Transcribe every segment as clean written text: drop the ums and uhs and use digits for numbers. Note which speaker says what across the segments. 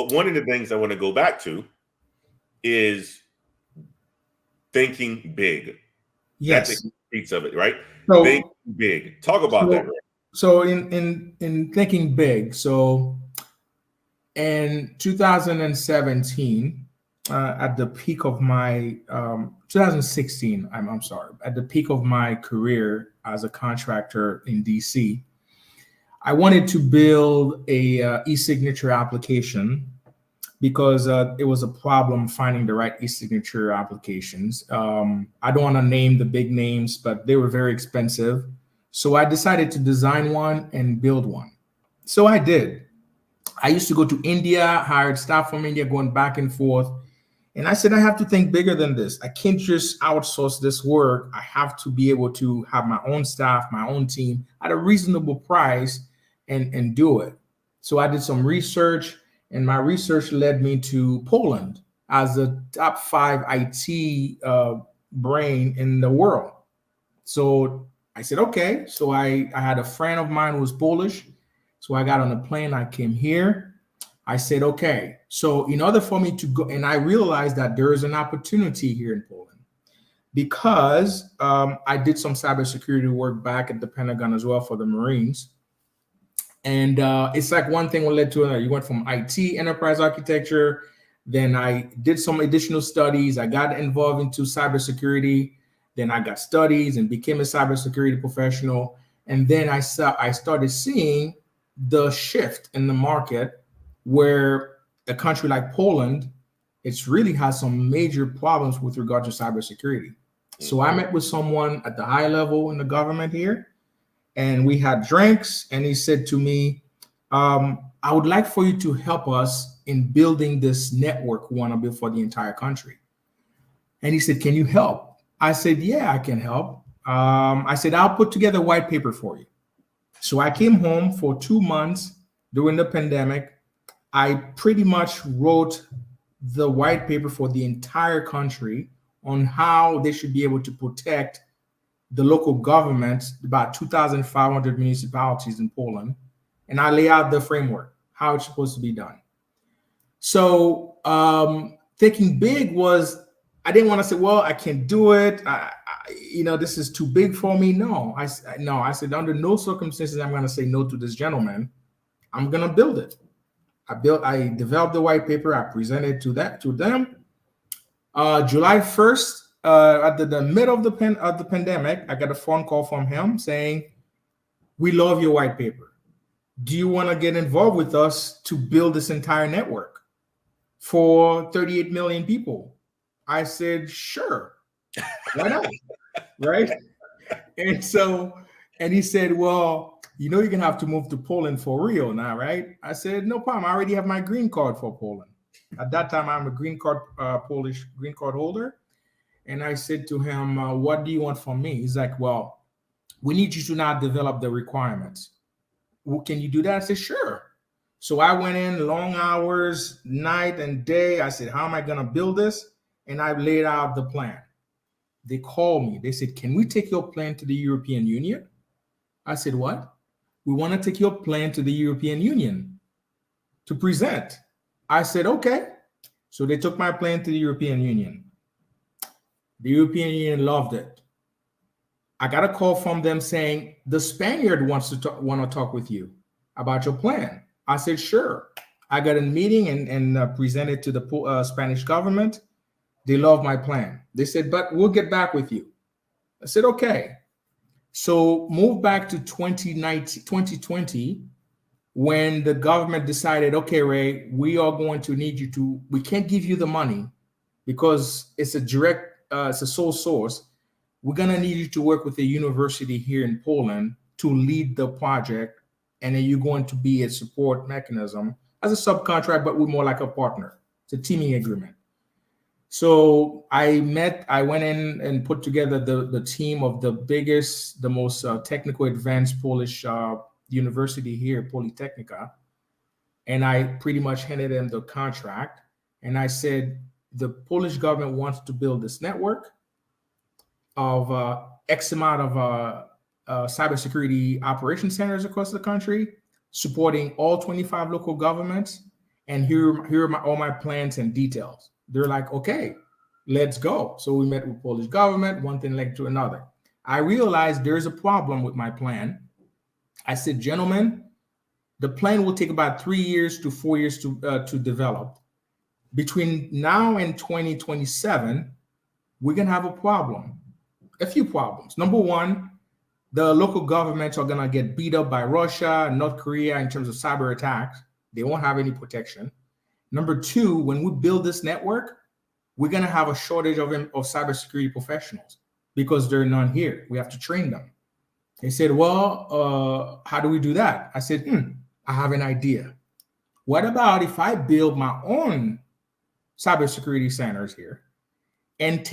Speaker 1: But one of the things I want to go back to is thinking big.
Speaker 2: Yes.
Speaker 1: That's a piece of it, right?
Speaker 2: So,
Speaker 1: Think big. Talk about that.
Speaker 2: So in thinking big, so in 2017, at the peak of my 2016, I'm sorry, at the peak of my career as a contractor in DC, I wanted to build a e-signature application because it was a problem finding the right e-signature applications. I don't want to name the big names, but they were very expensive. So I decided to design one and build one. So I did. I used to go to India, hired staff from India, going back and forth. And I said, I have to think bigger than this. I can't just outsource this work. I have to be able to have my own staff, my own team at a reasonable price and do it. So I did some research, and my research led me to Poland as a top 5 IT brain in the world. So I said, okay. So I had a friend of mine who was Polish. So I got on a plane. I came here. I said, okay. So in order for me to go, and I realized that there is an opportunity here in Poland because I did some cybersecurity work back at the Pentagon as well for the Marines. And it's like one thing will lead to another. You went from IT, enterprise architecture. Then I did some additional studies. I got involved into cybersecurity. Then I got studies and became a cybersecurity professional. And then I started seeing the shift in the market where a country like Poland, it's really has some major problems with regard to cybersecurity. So I met with someone at the high level in the government here, and we had drinks, and he said to me, I would like for you to help us in building this network we want to build for the entire country. And he said, can you help? I said, yeah, I can help. I said, I'll put together a white paper for you. So I came home for 2 months during the pandemic. I pretty much wrote the white paper for the entire country on how they should be able to protect the local governments, about 2,500 municipalities in Poland. And I lay out the framework, how it's supposed to be done. So thinking big was, I didn't want to say, well, I can't do it. This is too big for me. No, I said, under no circumstances I'm going to say no to this gentleman. I'm going to build it. I developed the white paper. I presented to them. July 1st, at the middle of the pandemic, I got a phone call from him saying, we love your white paper. Do you want to get involved with us to build this entire network for 38 million people? I said, sure. Why not? Right? And he said, well, you're going to have to move to Poland for real now, right? I said, no problem. I already have my green card for Poland. At that time, I'm a Polish green card holder. And I said to him, what do you want from me? He's like, well, we need you to now develop the requirements. Well, can you do that? I said, sure. So I went in long hours, night and day. I said, how am I going to build this? And I laid out the plan. They called me. They said, can we take your plan to the European Union? I said, what? We want to take your plan to the European Union to present. I said, okay. So they took my plan to the European Union. The European Union loved it. I got a call from them saying, the Spaniard want to talk with you about your plan. I said, sure. I got a meeting and presented to the Spanish government. They love my plan. They said, but we'll get back with you. I said, okay. So move back to 2020, when the government decided, okay, Ray, we are going to need you to, we can't give you the money because it's it's a sole source. We're going to need you to work with a university here in Poland to lead the project. And then you're going to be a support mechanism as a subcontract, but we're more like a partner. It's a teaming agreement. So I went in and put together the team of the biggest, the most technical advanced Polish university here, Politechnica. And I pretty much handed them the contract. And I said, the Polish government wants to build this network of X amount of cybersecurity operation centers across the country, supporting all 25 local governments. and here are all my plans and details. They're like, okay, let's go. So we met with Polish government, one thing led to another. I realized there's a problem with my plan. I said, gentlemen, the plan will take about 3 years to 4 years to develop. Between now and 2027, we're going to have a few problems. Number one, the local governments are going to get beat up by Russia, North Korea in terms of cyber attacks. They won't have any protection. Number two, when we build this network, we're going to have a shortage of cybersecurity professionals because there are none here. We have to train them. They said, well, how do we do that? I said, I have an idea. What about if I build my own cybersecurity centers here and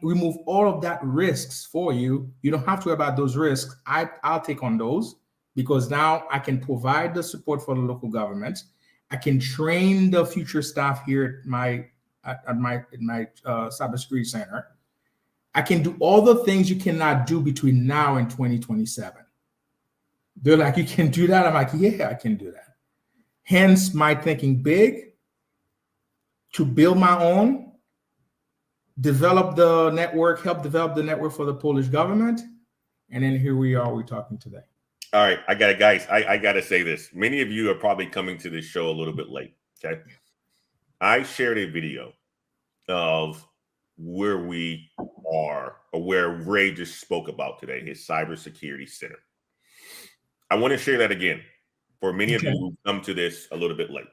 Speaker 2: remove all of that risks for you? You don't have to worry about those risks. I'll take on those because now I can provide the support for the local governments. I can train the future staff here at my cybersecurity center. I can do all the things you cannot do between now and 2027. They're like, you can do that? I'm like, yeah, I can do that. Hence my thinking big, to build my own, develop the network, help develop the network for the Polish government. And then here we are, we're talking today.
Speaker 1: All right, I got it, guys. I got to say this. Many of you are probably coming to this show a little bit late, okay? I shared a video of where we are, or where Ray just spoke about today, his cybersecurity center. I want to share that again for many of you who come to this a little bit late.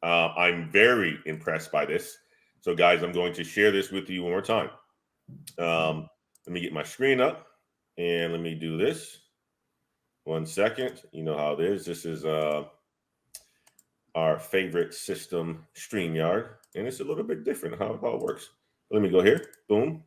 Speaker 1: I'm very impressed by this. So, guys, I'm going to share this with you one more time. Let me get my screen up and let me do this. 1 second. You know how it is. This is our favorite system, StreamYard, and it's a little bit different how it works. Let me go here. Boom.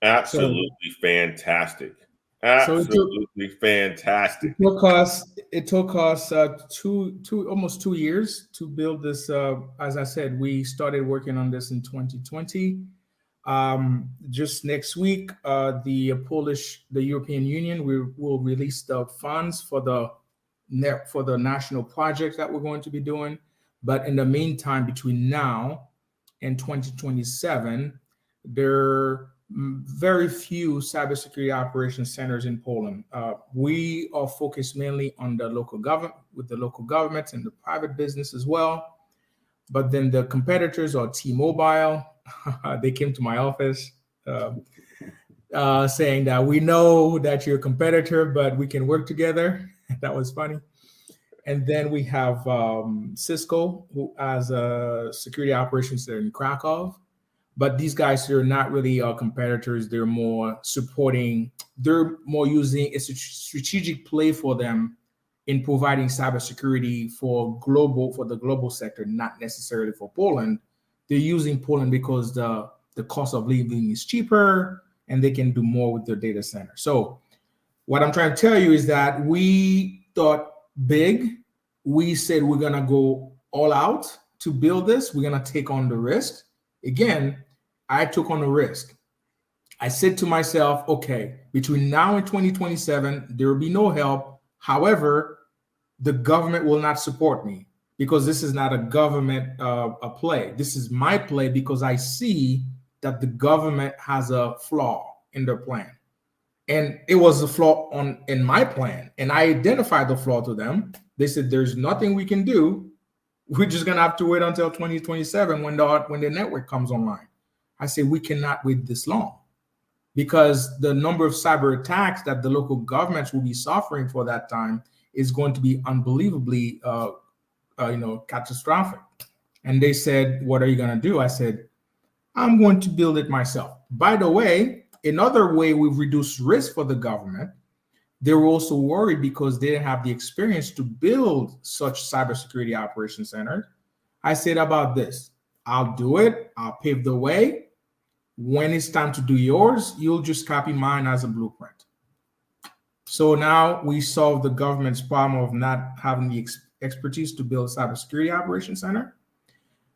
Speaker 1: Absolutely fantastic. Absolutely fantastic.
Speaker 2: It took us almost 2 years to build this. As I said, we started working on this in 2020. Just next week, the European Union will release the funds for the national project that we're going to be doing. But in the meantime, between now and 2027, there are very few cybersecurity operations centers in Poland. We are focused mainly on the local government, with the local governments and the private business as well. But then the competitors are T-Mobile. They came to my office saying that we know that you're a competitor, but we can work together. That was funny. And then we have Cisco, who has a security operations there in Krakow. but these guys are not really our competitors. They're more supporting. They're more using a strategic play for them in providing cybersecurity for the global sector, not necessarily for Poland. They're using Poland because the cost of living is cheaper and they can do more with their data center. So what I'm trying to tell you is that we thought big. We said we're gonna go all out to build this. We're gonna take on the risk. Again, I took on the risk. I said to myself, okay, between now and 2027, there will be no help. However, the government will not support me because this is not a government a play. This is my play because I see that the government has a flaw in their plan. And it was a flaw in my plan. And I identified the flaw to them. They said, there's nothing we can do. We're just going to have to wait until 2027 when the network comes online. I say, we cannot wait this long because the number of cyber attacks that the local governments will be suffering for that time is going to be unbelievably, catastrophic. And they said, what are you going to do? I said, I'm going to build it myself. By the way, another way we've reduced risk for the government, they were also worried because they didn't have the experience to build such cybersecurity operations centers. I said about this, I'll do it. I'll pave the way. When it's time to do yours, you'll just copy mine as a blueprint. So now we solve the government's problem of not having the expertise to build a cybersecurity operations center.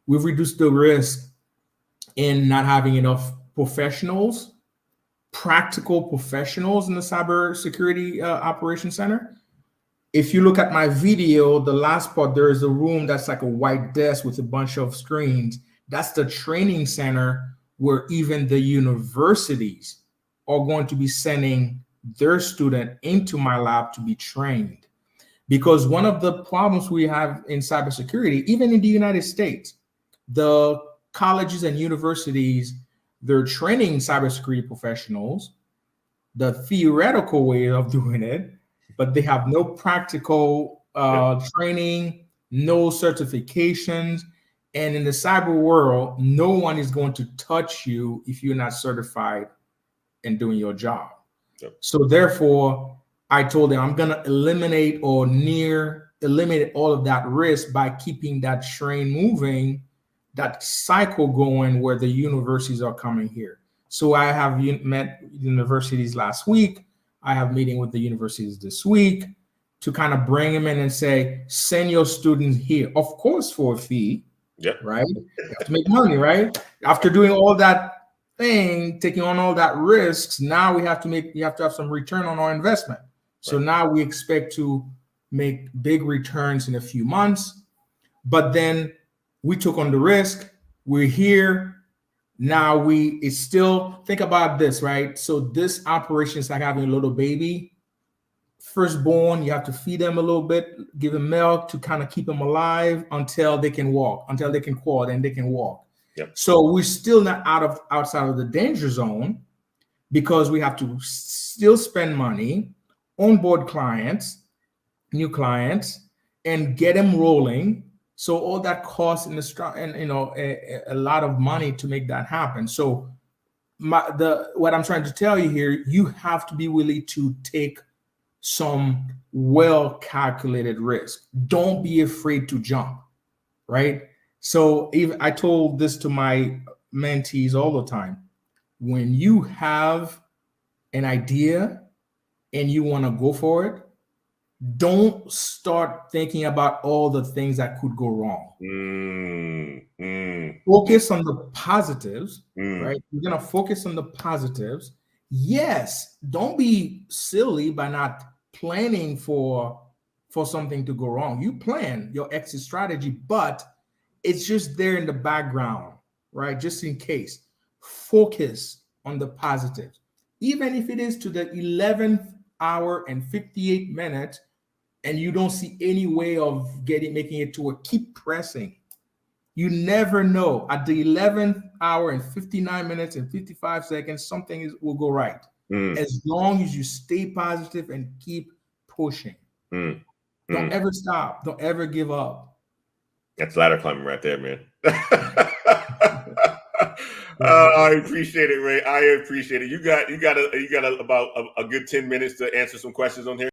Speaker 2: We've reduced the risk in not having enough professionals, practical professionals in the cybersecurity operations center. If you look at my video, the last part, there is a room that's like a white desk with a bunch of screens. That's the training center where even the universities are going to be sending their student into my lab to be trained. Because one of the problems we have in cybersecurity, even in the United States, the colleges and universities, they're training cybersecurity professionals, the theoretical way of doing it, but they have no practical training, no certifications. And in the cyber world, no one is going to touch you if you're not certified in doing your job. Yep. So therefore, I told them I'm going to eliminate or near eliminate all of that risk by keeping that train moving, that cycle going where the universities are coming here. So I have met universities last week. I have meeting with the universities this week to kind of bring them in and say, send your students here, of course, for a fee. Yep. Right? You have to make money, right? After doing all that thing, taking on all that risks, now we have to have some return on our investment. So now we expect to make big returns in a few months, but then we took on the risk. We're here. Now it's still, think about this, right? So this operation is like having a little baby. Firstborn, you have to feed them a little bit, give them milk to kind of keep them alive until they can walk, until they can crawl, then they can walk. Yep. So we're still not outside of the danger zone because we have to still spend money, onboard clients, new clients, and get them rolling. So all that costs a lot of money to make that happen. So what I'm trying to tell you here, you have to be willing to take some well-calculated risk. Don't be afraid to jump, right? So I told this to my mentees all the time. When you have an idea and you want to go for it, don't start thinking about all the things that could go wrong. Focus on the positives, right? You're going to focus on the positives. Yes, don't be silly by not planning for something to go wrong. You plan your exit strategy, but it's just there in the background, right? Just in case. Focus on the positives. Even if it is to the 11th hour and 58 minutes, and you don't see any way of making it to keep pressing. You never know. At the 11th hour and 59 minutes and 55 seconds, something will go right. As long as you stay positive and keep pushing. Don't ever stop. Don't ever give up.
Speaker 1: That's ladder climbing right there, man. I appreciate it, Ray. I appreciate it. You got about a good 10 minutes to answer some questions on here.